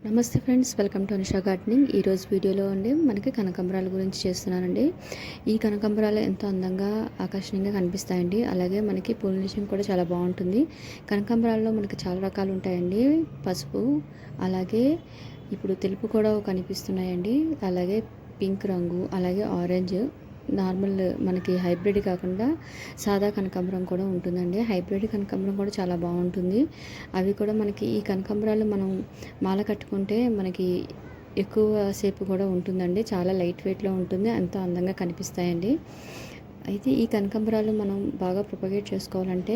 నమస్తే friends, welcome to Anusha gardening. ఈరోజు వీడియోలో అండి మనకి కనకాంబరాల గురించి చేస్తున్నానండి. ఈ కనకాంబరాలు ఎంతో అందంగా ఆకర్షణీయంగా కనిపిస్తాయండి. అలాగే మనకి పొలినేషన్ కూడా చాలా బాగుంటుంది. కనకాంబరాల్లో మనకి చాలా రకాలు ఉంటాయండి. పసుపు, అలాగే ఇప్పుడు తెలుపు కూడా కనిపిస్తున్నాయండి. అలాగే పింక్ రంగు, అలాగే ఆరెంజ్, నార్మల్ మనకి హైబ్రిడ్ కాకుండా సాదా కనకాంబరం కూడా ఉంటుందండి. హైబ్రిడ్ కనకాంబరం కూడా చాలా బాగుంటుంది. అవి కూడా మనకి ఈ కనకాంబరాలు మనం మాల కట్టుకుంటే మనకి ఎక్కువ సేపు కూడా ఉంటుందండి. చాలా లైట్ వెయిట్లో ఉంటుంది, ఎంతో అందంగా కనిపిస్తాయండి. అయితే ఈ కనకాంబరాలు మనం బాగా ప్రొపగేట్ చేసుకోవాలంటే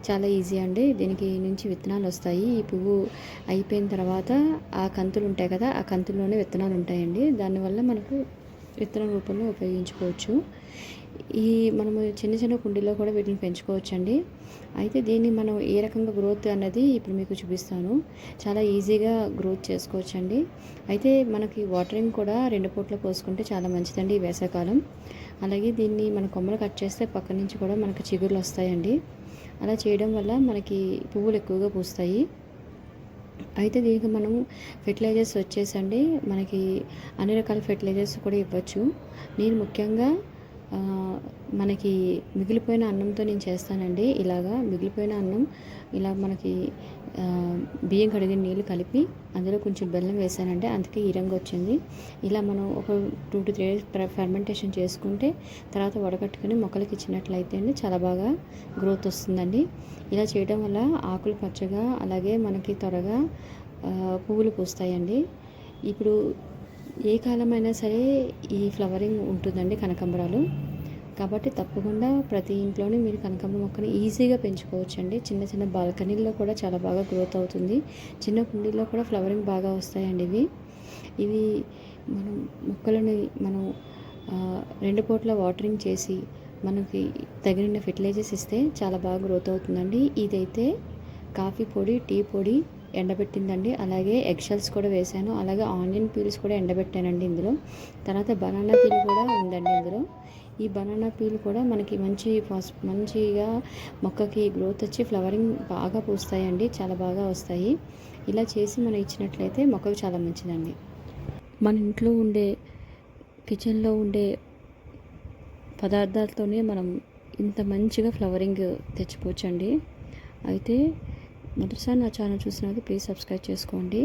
చాలా ఈజీ అండి. దీనికి నుంచి విత్తనాలు వస్తాయి. ఈ పువ్వు అయిపోయిన తర్వాత ఆ కంతులు ఉంటాయి కదా, ఆ కంతుల్లోనే విత్తనాలు ఉంటాయండి. దానివల్ల మనకు విత్తనం రూపంలో ఉపయోగించుకోవచ్చు. మనము చిన్న చిన్న కుండీలో కూడా వీటిని పెంచుకోవచ్చండి. అయితే దీన్ని మనం ఏ రకంగా గ్రోత్ అన్నది ఇప్పుడు మీకు చూపిస్తాను. చాలా ఈజీగా గ్రోత్ చేసుకోవచ్చండి. అయితే మనకి వాటరింగ్ కూడా 2 పూట్ల పోసుకుంటే చాలా మంచిదండి ఈ వేసవికాలం. అలాగే దీన్ని మన కొమ్మలు కట్ చేస్తే పక్క నుంచి కూడా మనకి చిగుర్లు వస్తాయండి. అలా చేయడం వల్ల మనకి పువ్వులు ఎక్కువగా పూస్తాయి. అయితే దీనికి మనం ఫెర్టిలైజర్స్ వచ్చేసండి మనకి అన్ని రకాల ఫెర్టిలైజర్స్ కూడా ఇవ్వచ్చు. నేను ముఖ్యంగా మనకి మిగిలిపోయిన అన్నంతో నేను చేస్తానండి. ఇలాగా మిగిలిపోయిన అన్నం ఇలా మనకి బియ్యం కడిగిన నీళ్ళు కలిపి అందులో కొంచెం బెల్లం వేసానంటే అందుకే ఈ రంగు వచ్చింది. ఇలా మనం ఒక 2 to 3 days ఫెర్మెంటేషన్ చేసుకుంటే తర్వాత వడకట్టుకుని మొక్కలకి ఇచ్చినట్లయితే అండి చాలా బాగా గ్రోత్ వస్తుందండి. ఇలా చేయడం వల్ల ఆకులు పచ్చగా, అలాగే మనకి త్వరగా పువ్వులు పూస్తాయండి. ఇప్పుడు ఏ కాలమైనా సరే ఈ ఫ్లవరింగ్ ఉంటుందండి కనకాంబరాలు. కాబట్టి తప్పకుండా ప్రతి ఇంట్లోనే మీరు కనకాంబరం మొక్కని ఈజీగా పెంచుకోవచ్చండి. చిన్న చిన్న బాల్కనీల్లో కూడా చాలా బాగా గ్రోత్ అవుతుంది. చిన్న కుండీల్లో కూడా ఫ్లవరింగ్ బాగా వస్తాయండి. ఇవి మనం మొక్కలని మనం 2 పూట్ల వాటరింగ్ చేసి మనకి తగిన ఫెర్టిలైజర్స్ ఇస్తే చాలా బాగా గ్రోత్ అవుతుందండి. ఇదైతే కాఫీ పొడి, టీ పొడి ఎండబెట్టిందండి. అలాగే ఎగ్ షెల్స్ కూడా వేసాను. అలాగే ఆనియన్ పీల్స్ కూడా ఎండబెట్టానండి ఇందులో. తర్వాత బనానా పీల్ కూడా ఉందండి ఇందులో. ఈ బనానా పీల్ కూడా మనకి మంచిగా మొక్కకి గ్రోత్ వచ్చి ఫ్లవరింగ్ బాగా పూస్తాయండి. చాలా బాగా వస్తాయి. ఇలా చేసి మనం ఇచ్చినట్లయితే మొక్కకు చాలా మంచిదండి. మన ఇంట్లో ఉండే కిచెన్లో ఉండే పదార్థాలతోనే మనం ఇంత మంచిగా ఫ్లవరింగ్ తెచ్చుకోవచ్చండి. అయితే మొదటిసారి నా ఛానల్ చూసినది ప్లీజ్ సబ్స్క్రైబ్ చేసుకోండి.